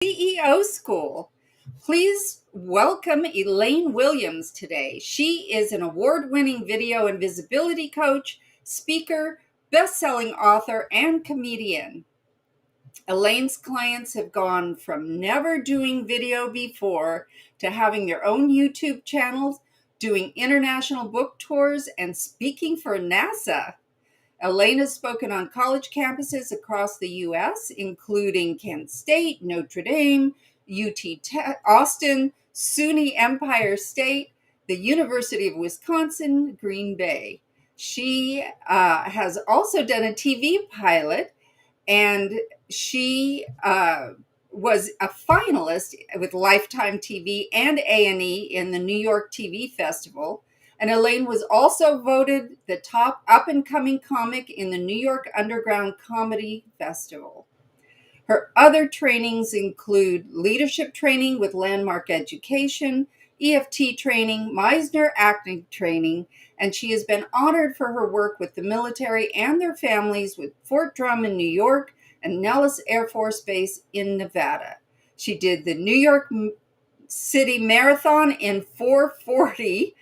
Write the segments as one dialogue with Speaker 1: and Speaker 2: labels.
Speaker 1: CEO School. Please welcome Elaine Williams today. She is an award-winning video and visibility coach, speaker, best-selling author, and comedian. Elaine's clients have gone from never doing video before to having their own YouTube channels, doing international book tours, and speaking for NASA. Elaine has spoken on college campuses across the U.S., including Kent State, Notre Dame, Austin, SUNY Empire State, the University of Wisconsin, Green Bay. She has also done a TV pilot, and she was a finalist with Lifetime TV and A&E in the New York TV Festival. And Elaine was also voted the top up-and-coming comic in the New York Underground Comedy Festival. Her other trainings include leadership training with Landmark Education, EFT training, Meisner acting training, and she has been honored for her work with the military and their families with Fort Drum in New York and Nellis Air Force Base in Nevada. She did the New York City Marathon in 4:40.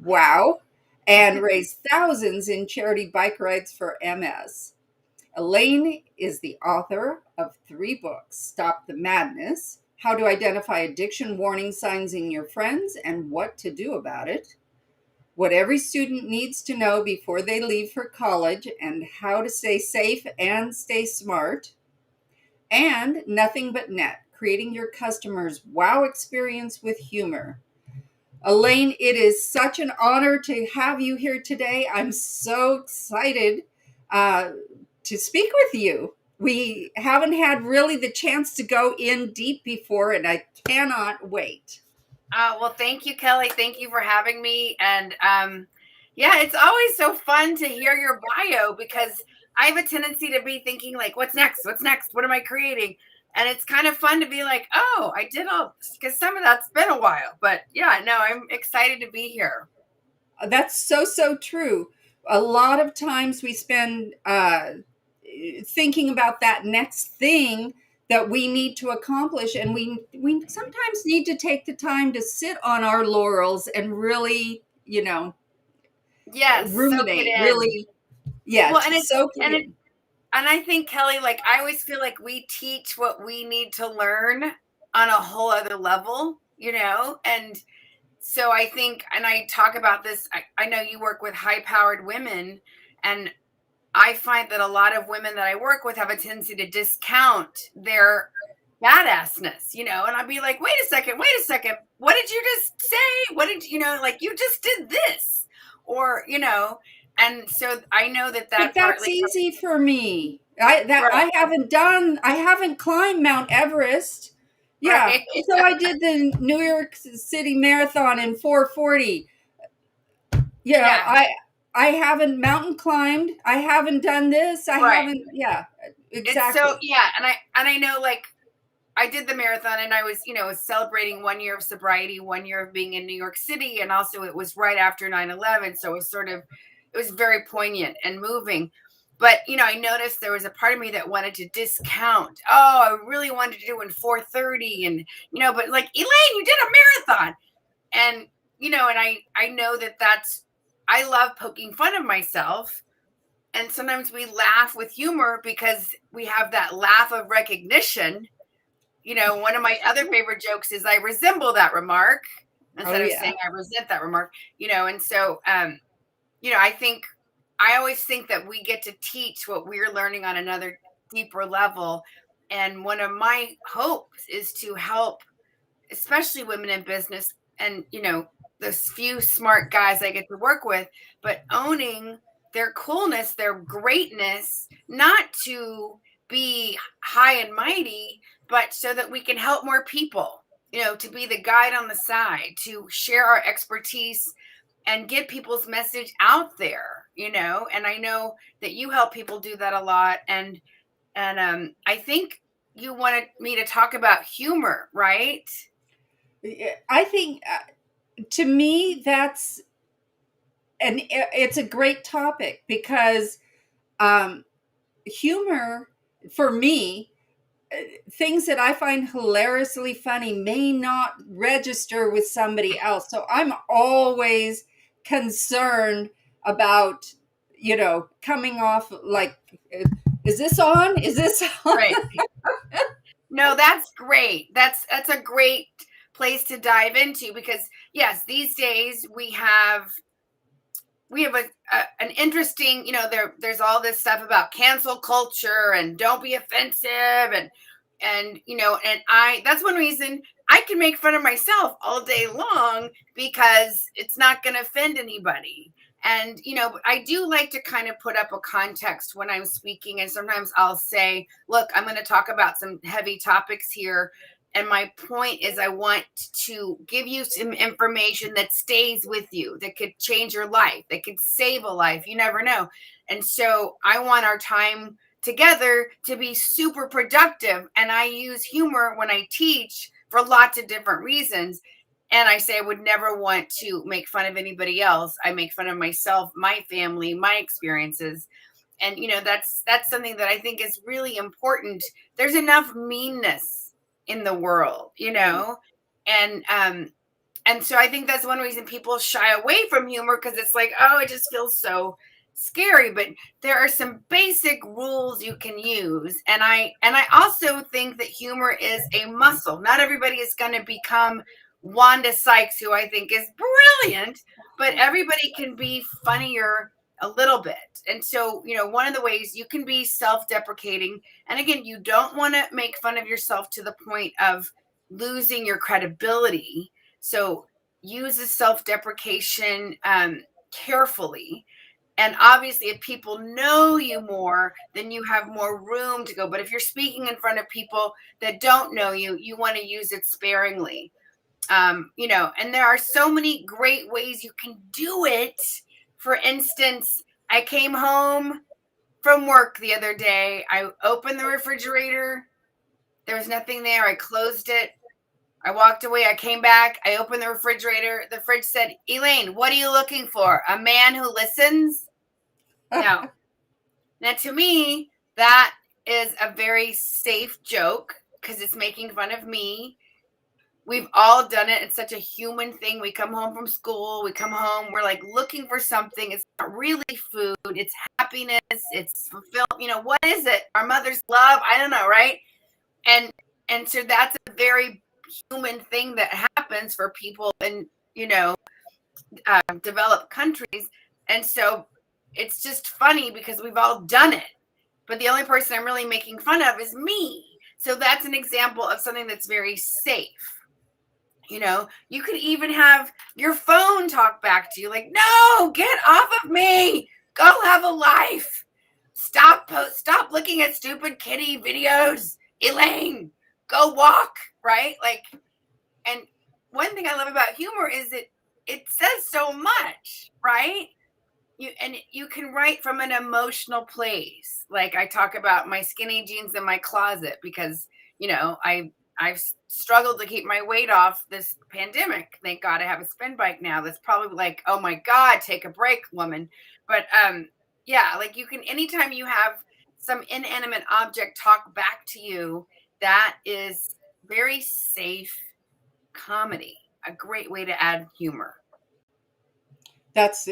Speaker 1: Wow. And raised thousands in charity bike rides for MS. Elaine is the author of 3 books: Stop the Madness, How to Identify Addiction Warning Signs in Your Friends and What to Do About It, What Every Student Needs to Know Before They Leave for College and How to Stay Safe and Stay Smart, and Nothing But Net, Creating Your Customers' Wow Experience with Humor. Elaine, it is such an honor to have you here today. I'm so excited to speak with you. We haven't had really the chance to go in deep before, and I cannot wait.
Speaker 2: Well, thank you, Kelly. Thank you for having me. And yeah, it's always so fun to hear your bio because I have a tendency to be thinking like, what's next? What's next? What am I creating? And it's kind of fun to be like, oh, I did all, because some of that's been a while. But yeah, no, I'm excited to be here.
Speaker 1: That's so true. A lot of times we spend thinking about that next thing that we need to accomplish, and we sometimes need to take the time to sit on our laurels and really,
Speaker 2: Yes, soak it
Speaker 1: ruminate.
Speaker 2: in.
Speaker 1: Really, yeah,
Speaker 2: Well, and it's
Speaker 1: soak it in.
Speaker 2: and I think, Kelly, like I always feel like we teach what we need to learn on a whole other level, and so I think, and I talk about this, I know you work with high powered women, and I find that a lot of women that I work with have a tendency to discount their badassness, and I'd be like, wait a second, what did you just say? What did like you just did this, or and so I know that
Speaker 1: But that's
Speaker 2: partly
Speaker 1: easy for me. I haven't climbed Mount Everest. Yeah.
Speaker 2: right.
Speaker 1: So I did the New York City Marathon in 4:40.
Speaker 2: Yeah.
Speaker 1: I haven't mountain climbed. I haven't done this. I
Speaker 2: Right.
Speaker 1: haven't. Yeah,
Speaker 2: It's
Speaker 1: exactly.
Speaker 2: so, yeah, and I know, like, I did the marathon, and I was, celebrating 1 year of sobriety, 1 year of being in New York City, and also it was right after 9/11, so it was very poignant and moving. But, I noticed there was a part of me that wanted to discount. Oh, I really wanted to do in 4:30, and, but like, Elaine, you did a marathon. And, and I know I love poking fun of myself. And sometimes we laugh with humor because we have that laugh of recognition. One of my other favorite jokes is I resemble that remark instead of saying I resent that remark, and so, I always think that we get to teach what we're learning on another deeper level. And one of my hopes is to help, especially women in business and, those few smart guys I get to work with, but owning their coolness, their greatness, not to be high and mighty, but so that we can help more people, to be the guide on the side, to share our expertise and get people's message out there, and I know that you help people do that a lot. And I think you wanted me to talk about humor, right?
Speaker 1: I think to me it's a great topic because humor for me things that I find hilariously funny may not register with somebody else. So I'm always concerned about, coming off like, is this on? Is this on?
Speaker 2: Right. No, that's great. That's a great place to dive into, because yes, these days we have an interesting, there's all this stuff about cancel culture and don't be offensive, and that's one reason I can make fun of myself all day long, because it's not going to offend anybody. And I do like to kind of put up a context when I'm speaking, and sometimes I'll say, look, I'm going to talk about some heavy topics here, and my point is I want to give you some information that stays with you, that could change your life, that could save a life. You never know. And so I want our time together to be super productive. And I use humor when I teach for lots of different reasons. And I say I would never want to make fun of anybody else. I make fun of myself, my family, my experiences. And that's something that I think is really important. There's enough meanness in the world, and so I think that's one reason people shy away from humor, because it's like, oh, it just feels so scary. But there are some basic rules you can use, and I also think that humor is a muscle. Not everybody is going to become Wanda Sykes, who I think is brilliant, but everybody can be funnier a little bit. And so, one of the ways you can be self-deprecating, and again, you don't want to make fun of yourself to the point of losing your credibility. So use the self-deprecation carefully. And obviously, if people know you more, then you have more room to go. But if you're speaking in front of people that don't know you, you want to use it sparingly. And there are so many great ways you can do it. For instance, I came home from work the other day. I opened the refrigerator. There was nothing there. I closed it. I walked away. I came back. I opened the refrigerator. The fridge said, Elaine, what are you looking for? A man who listens? Now, to me, that is a very safe joke, because it's making fun of me. We've all done it. It's such a human thing. We come home from school. We come home. We're like looking for something. It's not really food. It's happiness. It's fulfillment. What is it? Our mother's love. I don't know, right? And so that's a very human thing that happens for people in developed countries. And so it's just funny because we've all done it. But the only person I'm really making fun of is me. So that's an example of something that's very safe. You could even have your phone talk back to you, like, no, get off of me. Go have a life. Stop looking at stupid kitty videos. Elaine, go walk, right? Like, and one thing I love about humor is it says so much, right? You can write from an emotional place. Like, I talk about my skinny jeans in my closet because, I've struggled to keep my weight off this pandemic. Thank God I have a spin bike now. That's probably like, oh my God, take a break, woman. But yeah, like, you can, anytime you have some inanimate object talk back to you, that is very safe comedy. A great way to add humor.
Speaker 1: That's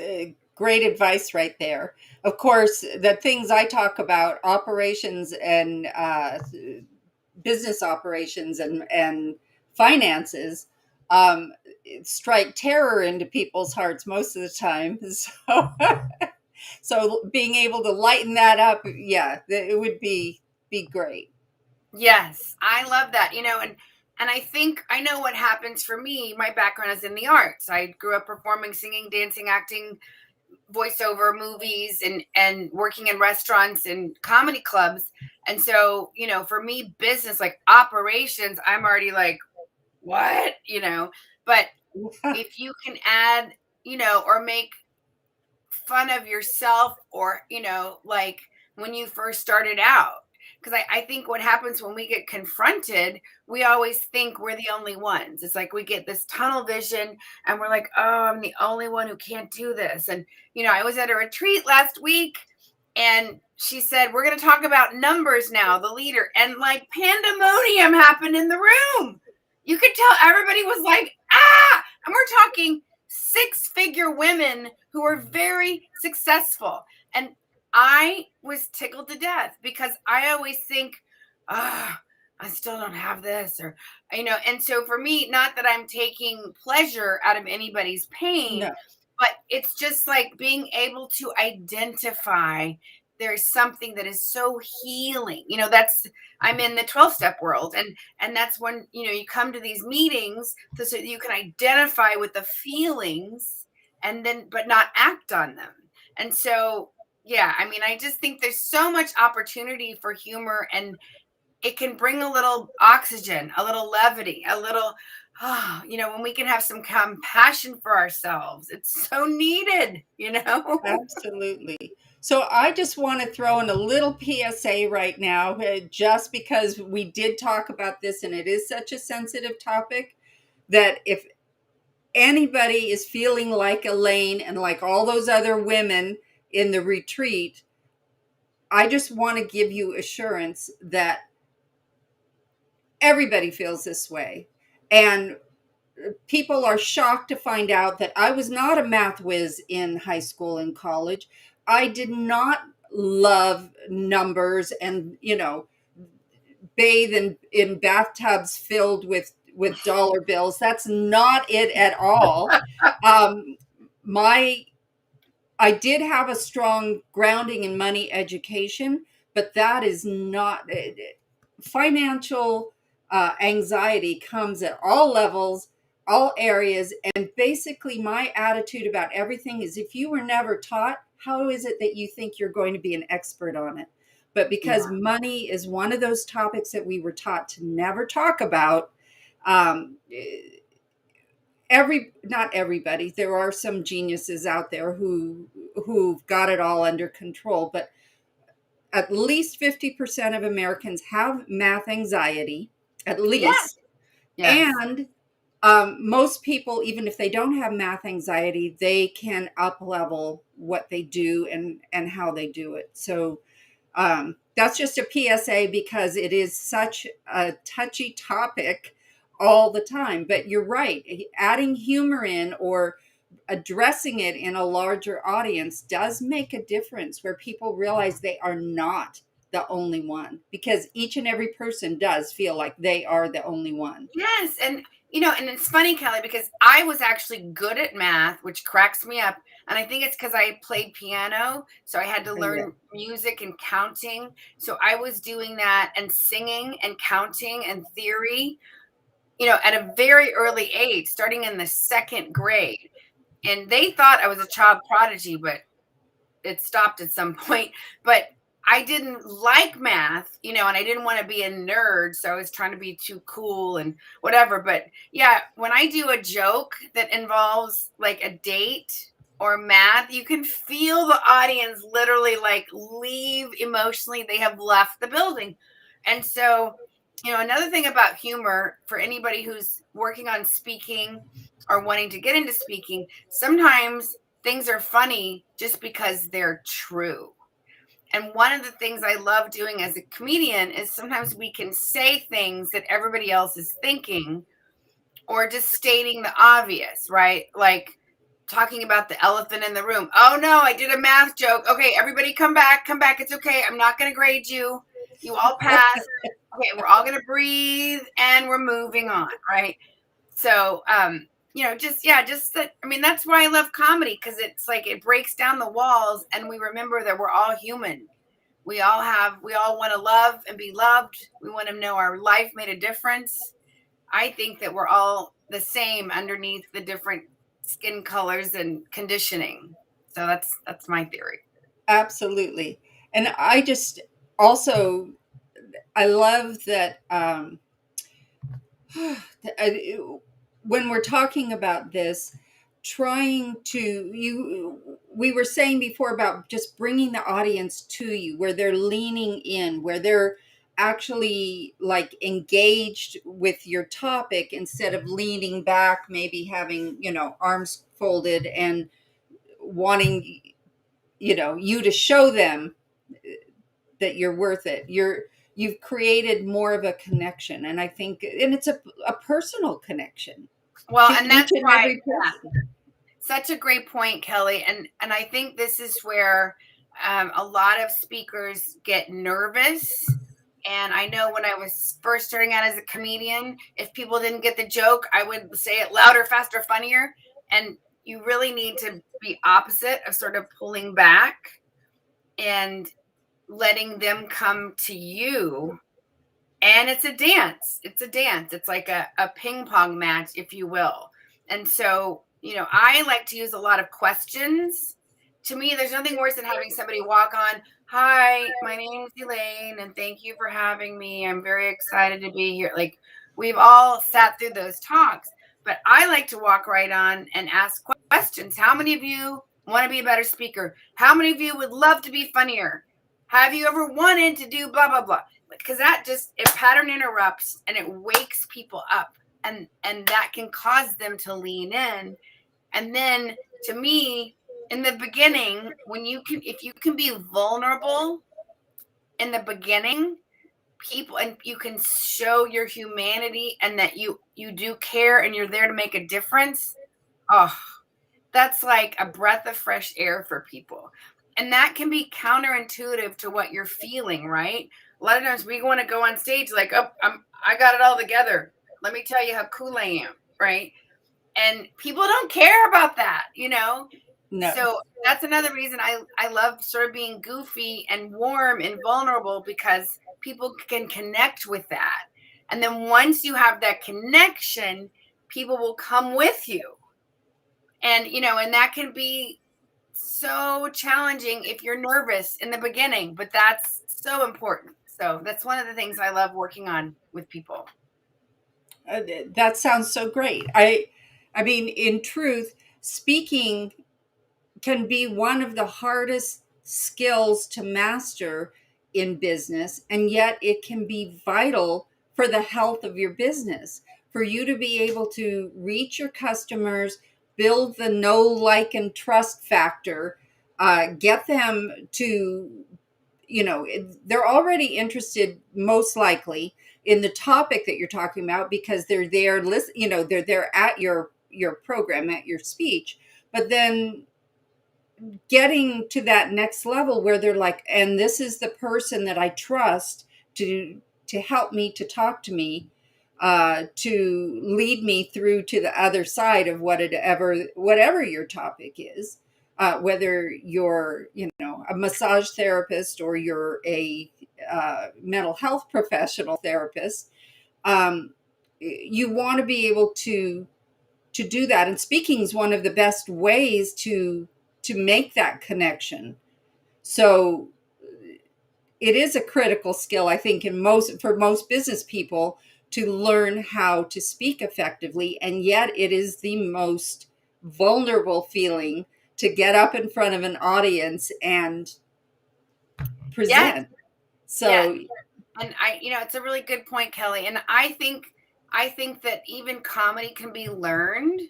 Speaker 1: great advice right there. Of course, the things I talk about, operations and business operations and finances, strike terror into people's hearts most of the time. So being able to lighten that up, yeah, it would be great.
Speaker 2: Yes, I love that. And I think I know what happens for me. My background is in the arts. I grew up performing, singing, dancing, acting, voiceover, movies, and working in restaurants and comedy clubs. And so, for me, business, like operations, I'm already like, what? But if you can add, or make fun of yourself, or, like when you first started out. Because I think what happens when we get confronted, we always think we're the only ones. It's like we get this tunnel vision and we're like, oh, I'm the only one who can't do this. And, I was at a retreat last week, and she said, we're going to talk about numbers now, the leader. And like pandemonium happened in the room. You could tell everybody was like, ah! And we're talking 6-figure women who are very successful. And I was tickled to death because I always think, ah, I still don't have this, or, and so for me, not that I'm taking pleasure out of anybody's pain,
Speaker 1: No,
Speaker 2: but it's just like being able to identify there's something that is so healing. That's, I'm in the 12-step world, and that's when you come to these meetings so that you can identify with the feelings and then but not act on them. And so yeah, I mean, I just think there's so much opportunity for humor, and it can bring a little oxygen, a little levity, a little, when we can have some compassion for ourselves. It's so needed.
Speaker 1: absolutely. So I just want to throw in a little PSA right now, just because we did talk about this and it is such a sensitive topic, that if anybody is feeling like Elaine and like all those other women in the retreat, I just want to give you assurance that everybody feels this way. And people are shocked to find out that I was not a math whiz in high school and college. I did not love numbers and, bathe in bathtubs filled with dollar bills. That's not it at all. Um, my I did have a strong grounding in money education, but that is not financial anxiety comes at all levels, all areas. And basically, my attitude about everything is if you were never taught, how is it that you think you're going to be an expert on it? But because
Speaker 2: Yeah.
Speaker 1: money is one of those topics that we were taught to never talk about, um, not everybody, there are some geniuses out there who've got it all under control, but at least 50% of Americans have math anxiety, at
Speaker 2: Yes.
Speaker 1: least.
Speaker 2: Yes.
Speaker 1: And most people, even if they don't have math anxiety, they can up level what they do and how they do it. So that's just a PSA because it is such a touchy topic all the time. But you're right, adding humor in or addressing it in a larger audience does make a difference where people realize they are not the only one, because each and every person does feel like they are the only one.
Speaker 2: Yes. And it's funny, Kelly, because I was actually good at math, which cracks me up. And I think it's because I played piano. So I had to
Speaker 1: Yeah,
Speaker 2: learn music and counting. So I was doing that and singing and counting and theory, at a very early age, starting in the second grade. And they thought I was a child prodigy, but it stopped at some point. But I didn't like math, and I didn't want to be a nerd, so I was trying to be too cool and whatever. But yeah, when I do a joke that involves like a date or math, you can feel the audience literally like leave emotionally. They have left the building. And so, another thing about humor for anybody who's working on speaking or wanting to get into speaking, sometimes things are funny just because they're true. And one of the things I love doing as a comedian is sometimes we can say things that everybody else is thinking or just stating the obvious, right? Like talking about the elephant in the room. Oh no, I did a math joke. Okay, everybody come back, come back. It's okay. I'm not going to grade you. You all pass. Okay, we're all going to breathe and we're moving on, right? So, just that. I mean, that's why I love comedy, because it's like it breaks down the walls, and we remember that we're all human. We all want to love and be loved. We want to know our life made a difference. I think that we're all the same underneath the different skin colors and conditioning. So that's my theory.
Speaker 1: absolutely. And I just also, I love that when we're talking about this, trying to we were saying before about just bringing the audience to you where they're leaning in, where they're actually like engaged with your topic instead of leaning back, maybe having arms folded and wanting you to show them that you're worth it. You've created more of a connection, and I think, and it's a personal connection
Speaker 2: Well,
Speaker 1: to
Speaker 2: and
Speaker 1: each
Speaker 2: that's
Speaker 1: and
Speaker 2: why,
Speaker 1: every
Speaker 2: yeah,
Speaker 1: person.
Speaker 2: such a great point, Kelly. And I think this is where a lot of speakers get nervous. And I know when I was first starting out as a comedian, if people didn't get the joke, I would say it louder, faster, funnier. And you really need to be opposite of sort of pulling back and letting them come to you. And it's a dance. It's a dance. It's like a ping pong match, if you will. And so, I like to use a lot of questions. To me, there's nothing worse than having somebody walk on, "Hi, my name is Elaine, and thank you for having me. I'm very excited to be here." Like, we've all sat through those talks, but I like to walk right on and ask questions. How many of you want to be a better speaker? How many of you would love to be funnier? Have you ever wanted to do blah, blah, blah? Because that just, it pattern interrupts and it wakes people up, and that can cause them to lean in. And then, to me, in the beginning, if you can be vulnerable in the beginning, people, and you can show your humanity and that you do care and you're there to make a difference, oh, that's like a breath of fresh air for people. And that can be counterintuitive to what you're feeling, right? A lot of times we want to go on stage like, "Oh, I got it all together. Let me tell you how cool I am," right? And people don't care about that,
Speaker 1: No.
Speaker 2: So that's another reason I love sort of being goofy and warm and vulnerable, because people can connect with that. And then once you have that connection, people will come with you. And that can be so challenging if you're nervous in the beginning, but that's so important. So that's one of the things I love working on with people.
Speaker 1: That sounds so great. I mean, in truth, speaking can be one of the hardest skills to master in business, and yet it can be vital for the health of your business, for you to be able to reach your customers, build the know, like, and trust factor, get them to, they're already interested, most likely, in the topic that you're talking about, because they're there, listen, they're there at your program, at your speech. But then getting to that next level where they're like, and this is the person that I trust to help me, to talk to me, to lead me through to the other side of whatever your topic is, whether you're a massage therapist or you're a mental health professional therapist. You want to be able to do that, and speaking is one of the best ways to make that connection. So it is a critical skill, I think, for most business people, to learn how to speak effectively. And yet it is the most vulnerable feeling to get up in front of an audience and
Speaker 2: Yes,
Speaker 1: present.
Speaker 2: yes.
Speaker 1: So
Speaker 2: And it's a really good point, Kelly. And I think that even comedy can be learned.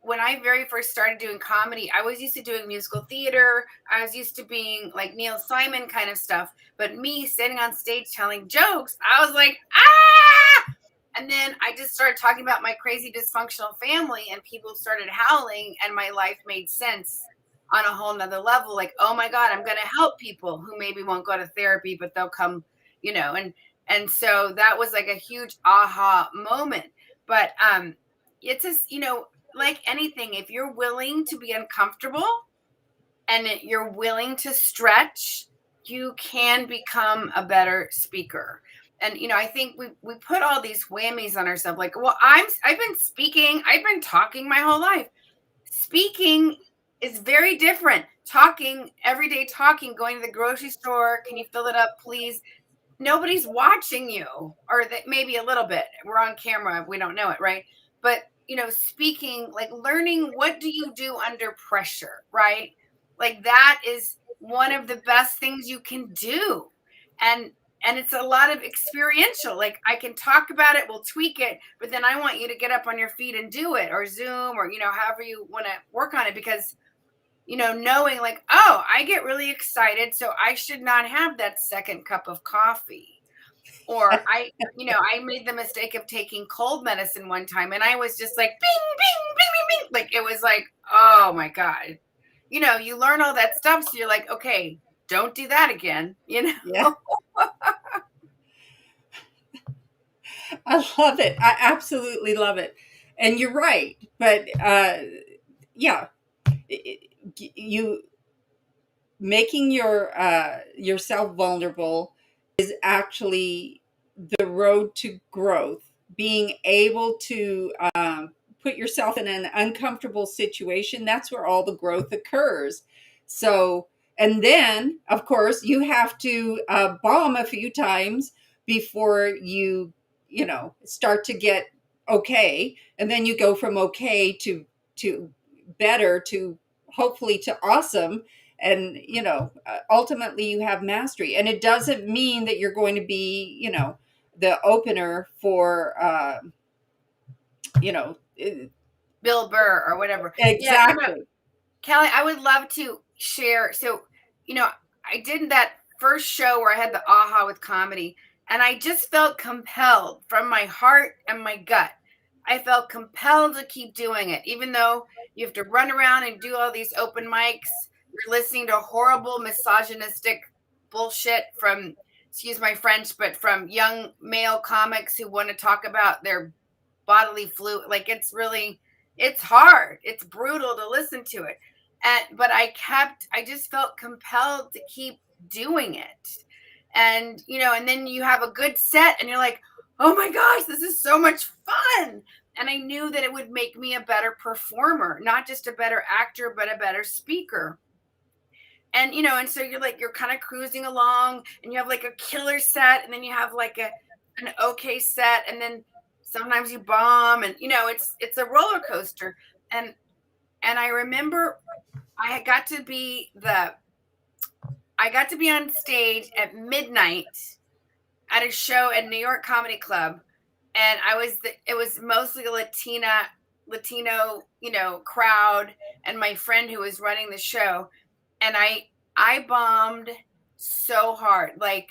Speaker 2: When I very first started doing comedy, I was used to doing musical theater. I was used to being like Neil Simon kind of stuff. But me standing on stage telling jokes, I was like, ah! And then I just started talking about my crazy dysfunctional family, and people started howling, and my life made sense on a whole nother level. Like, oh my God, I'm going to help people who maybe won't go to therapy, but they'll come, and so that was like a huge aha moment. But it's just, like anything, if you're willing to be uncomfortable and you're willing to stretch, you can become a better speaker. And I think we put all these whammies on ourselves, like, well, I've been speaking, I've been talking my whole life. Speaking is very different. Talking, everyday talking, going to the grocery store, can you fill it up, please? Nobody's watching you, or maybe a little bit. We're on camera, we don't know it, right? But speaking, like learning, what do you do under pressure, right? Like that is one of the best things you can do. And it's a lot of experiential. Like, I can talk about it, we'll tweak it, but then I want you to get up on your feet and do it, or Zoom, or however you want to work on it, because knowing like, oh, I get really excited, so I should not have that second cup of coffee. Or I made the mistake of taking cold medicine one time, and I was just like, bing, bing, bing, bing, bing. Like, it was like, oh my God. You learn all that stuff. So you're like, okay, don't do that again,
Speaker 1: Yeah, I love it. I absolutely love it. And you're right. But yeah, you making yourself vulnerable is actually the road to growth. Being able to put yourself in an uncomfortable situation, that's where all the growth occurs. So, and then, of course, you have to bomb a few times before start to get okay. And then you go from okay to better to hopefully to awesome. And ultimately you have mastery, and it doesn't mean that you're going to be the opener for you know
Speaker 2: Bill Burr or whatever. Yeah,
Speaker 1: exactly.
Speaker 2: Kelly, I would love to share. So, I did that first show where I had the aha with comedy, and I just felt compelled from my heart and my gut. I felt compelled to keep doing it, even though you have to run around and do all these open mics. You're listening to horrible misogynistic bullshit from, excuse my French, but from young male comics who want to talk about their bodily fluid. Like, it's hard. It's brutal to listen to it. But I just felt compelled to keep doing it. And then you have a good set and you're like, oh my gosh, this is so much fun. And I knew that it would make me a better performer, not just a better actor, but a better speaker. And so you're kind of cruising along and you have like a killer set, and then you have like an okay set, and then sometimes you bomb, and it's a roller coaster. And I remember I got to be on stage at midnight at a show at New York Comedy Club, and it was mostly a Latino, crowd, and my friend who was running the show, and I bombed so hard, like,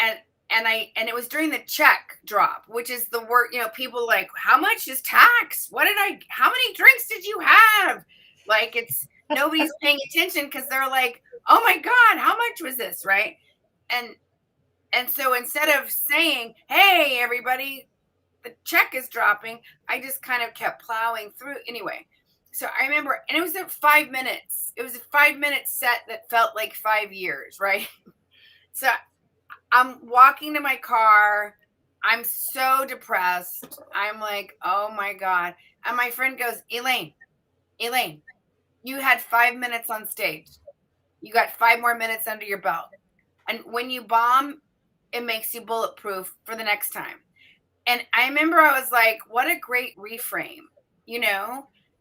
Speaker 2: and it was during the check drop, which is the word, people like, how much is tax? How many drinks did you have? Like, nobody's paying attention because they're like, oh my God, how much was this? Right. And so instead of saying, hey, everybody, the check is dropping, I just kind of kept plowing through anyway. So I remember, and it was at 5 minutes. It was a 5-minute set that felt like 5 years, right? So I'm walking to my car. I'm so depressed. I'm like, oh my God. And my friend goes, Elaine, you had 5 minutes on stage. You got 5 more minutes under your belt. And when you bomb, it makes you bulletproof for the next time. And I remember I was like, what a great reframe,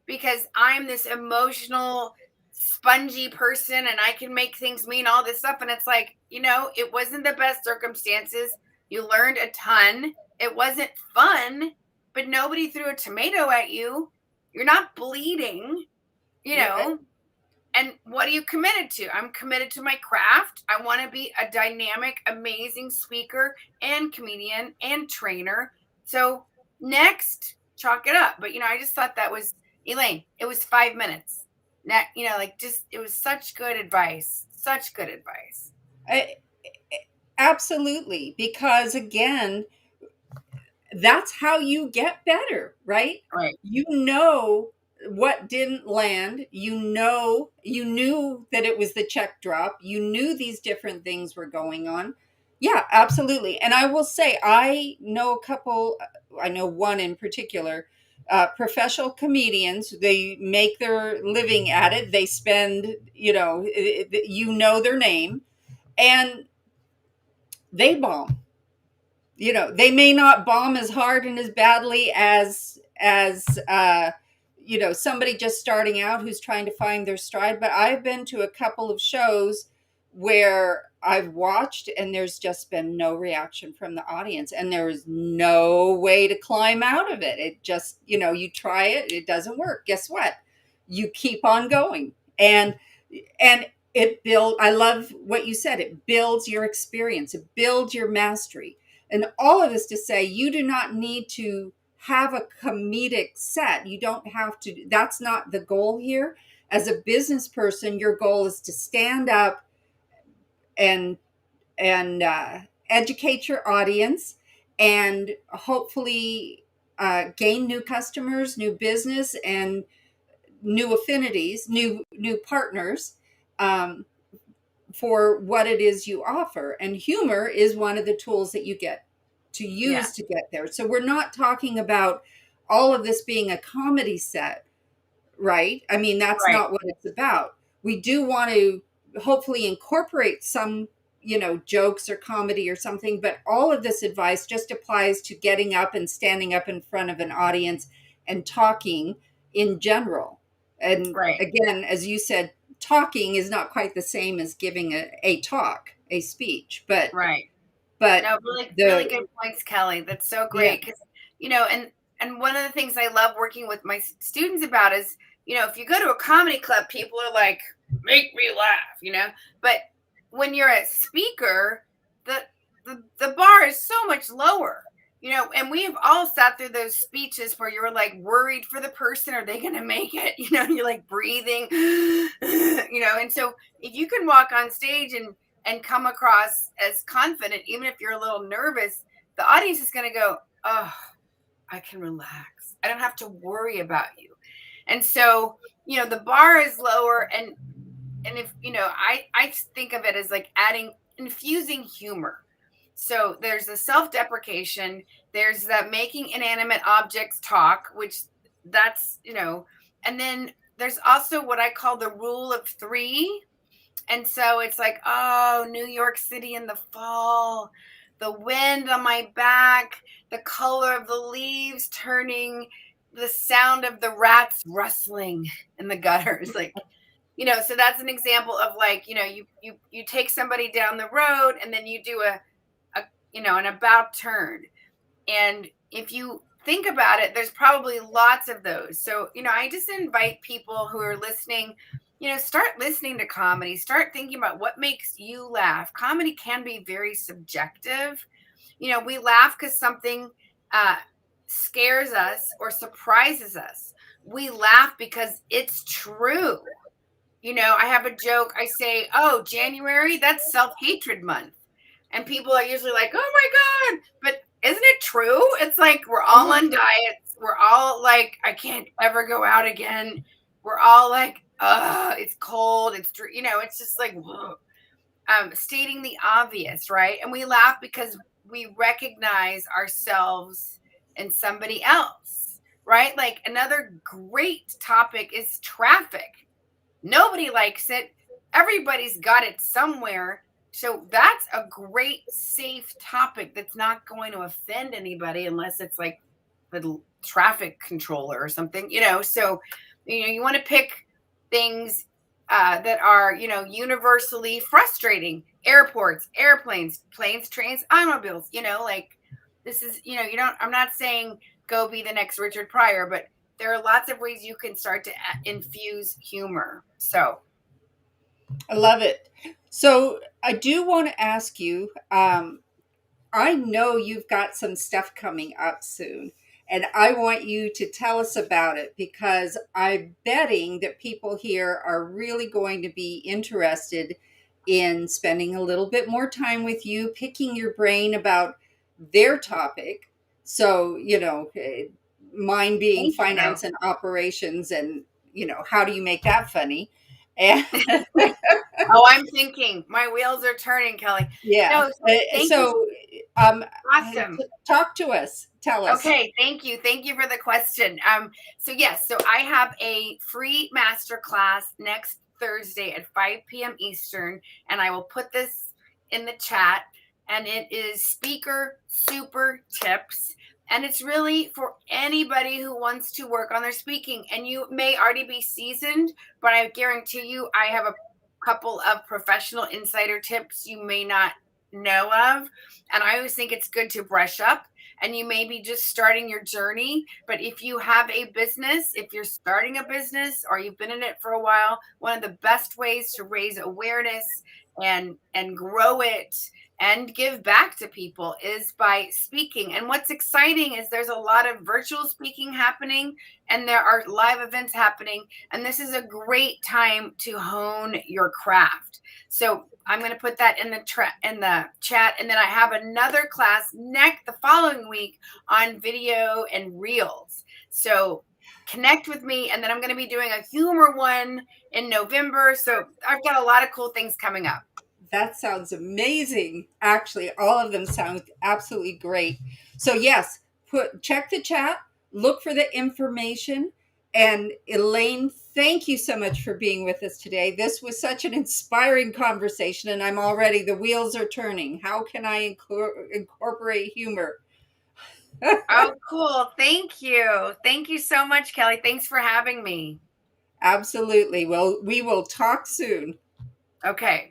Speaker 2: because I'm this emotional, spongy person and I can make things mean all this stuff. And it's like, it wasn't the best circumstances. You learned a ton. It wasn't fun, but nobody threw a tomato at you. You're not bleeding,
Speaker 1: Yeah.
Speaker 2: And what are you committed to? I'm committed to my craft. I want to be a dynamic, amazing speaker and comedian and trainer. So next, chalk it up. But, I just thought that was, Elaine, it was 5 minutes. It was such good advice. Such good advice.
Speaker 1: Absolutely, because again, that's how you get better, right?
Speaker 2: Right.
Speaker 1: What didn't land. You knew that it was the check drop. You knew these different things were going on. Yeah, absolutely. And I will say, I know one in particular, professional comedians. They make their living at it. They spend, their name, and they bomb. They may not bomb as hard and as badly as somebody just starting out who's trying to find their stride. But I've been to a couple of shows where I've watched and there's just been no reaction from the audience, and there is no way to climb out of it. It just, you try it, it doesn't work. Guess what? You keep on going. and I love what you said, it builds your experience, it builds your mastery. And all of this to say, you do not need to have a comedic set. You don't have to, that's not the goal here. As a business person, your goal is to stand up and educate your audience, and hopefully gain new customers, new business, and new affinities, new partners, um, for what it is you offer. And humor is one of the tools that you get to
Speaker 2: Yeah.
Speaker 1: use to get there. So we're not talking about all of this being a comedy set, right? I mean, that's
Speaker 2: Right.
Speaker 1: not what it's about. We do want to hopefully incorporate some, jokes or comedy or something, but all of this advice just applies to getting up and standing up in front of an audience and talking in general. And
Speaker 2: Right.
Speaker 1: again, as you said, talking is not quite the same as giving a talk, a speech, but
Speaker 2: Right.
Speaker 1: but
Speaker 2: No, really, really
Speaker 1: the
Speaker 2: good points, Kelly. That's so
Speaker 1: yeah.
Speaker 2: great. Because, and one of the things I love working with my students about is, if you go to a comedy club, people are like, make me laugh. But when you're a speaker, the bar is so much lower. And we have all sat through those speeches where you're like worried for the person, are they going to make it? You're like breathing, and so if you can walk on stage and come across as confident, even if you're a little nervous, the audience is going to go, oh, I can relax. I don't have to worry about you. And so, the bar is lower. And if, I think of it as like infusing humor. So there's the self-deprecation, there's the making inanimate objects talk, which that's, and then there's also what I call the rule of three. And so it's like, oh, New York City in the fall, the wind on my back, the color of the leaves turning, the sound of the rats rustling in the gutters. Like, so that's an example of like, you take somebody down the road and then you do an about turn. And if you think about it, there's probably lots of those. So, I just invite people who are listening, start listening to comedy, start thinking about what makes you laugh. Comedy can be very subjective. We laugh because something scares us or surprises us. We laugh because it's true. I have a joke. I say, oh, January, that's self-hatred month. And people are usually like, oh my God, but isn't it true? It's like we're all on diets. We're all like, I can't ever go out again. We're all like, it's cold. It's just like, stating the obvious, right? And we laugh because we recognize ourselves in somebody else, right? Like another great topic is traffic. Nobody likes it. Everybody's got it somewhere. So that's a great, safe topic that's not going to offend anybody unless it's like the traffic controller or something, So, you want to pick things that are, universally frustrating. Airports, airplanes, planes, trains, automobiles, like this is, I'm not saying go be the next Richard Pryor, but there are lots of ways you can start to infuse humor. So
Speaker 1: I love it. So I do want to ask you, I know you've got some stuff coming up soon, and I want you to tell us about it because I'm betting that people here are really going to be interested in spending a little bit more time with you, picking your brain about their topic. So, mine being
Speaker 2: thank you.
Speaker 1: finance and operations, and, how do you make that funny? And
Speaker 2: Oh, I'm thinking my wheels are turning, Kelly.
Speaker 1: yeah.
Speaker 2: No, so thank you.
Speaker 1: So, um,
Speaker 2: Awesome.
Speaker 1: talk to us. Tell us.
Speaker 2: Okay, thank you. Thank you for the question. So yes, so I have a free masterclass next Thursday at 5 p.m. Eastern, and I will put this in the chat. And it is speaker super tips. And it's really for anybody who wants to work on their speaking. And you may already be seasoned, but I guarantee you I have a couple of professional insider tips you may not know of. And I always think it's good to brush up. and you may be just starting your journey. But if you have a business, if you're starting a business or you've been in it for a while, one of the best ways to raise awareness and grow it and give back to people is by speaking. And what's exciting is there's a lot of virtual speaking happening, and there are live events happening, and this is a great time to hone your craft. So I'm going to put that in the chat, and then I have another class the following week on video and reels. So connect with me, and then I'm going to be doing a humor one in November. So I've got a lot of cool things coming up.
Speaker 1: That sounds amazing. Actually, all of them sound absolutely great. So yes, check the chat, look for the information. And Elaine, thank you so much for being with us today. This was such an inspiring conversation, and the wheels are turning. How can I incorporate humor?
Speaker 2: Oh, cool. Thank you. Thank you so much, Kelly. Thanks for having me.
Speaker 1: Absolutely. Well, we will talk soon.
Speaker 2: Okay.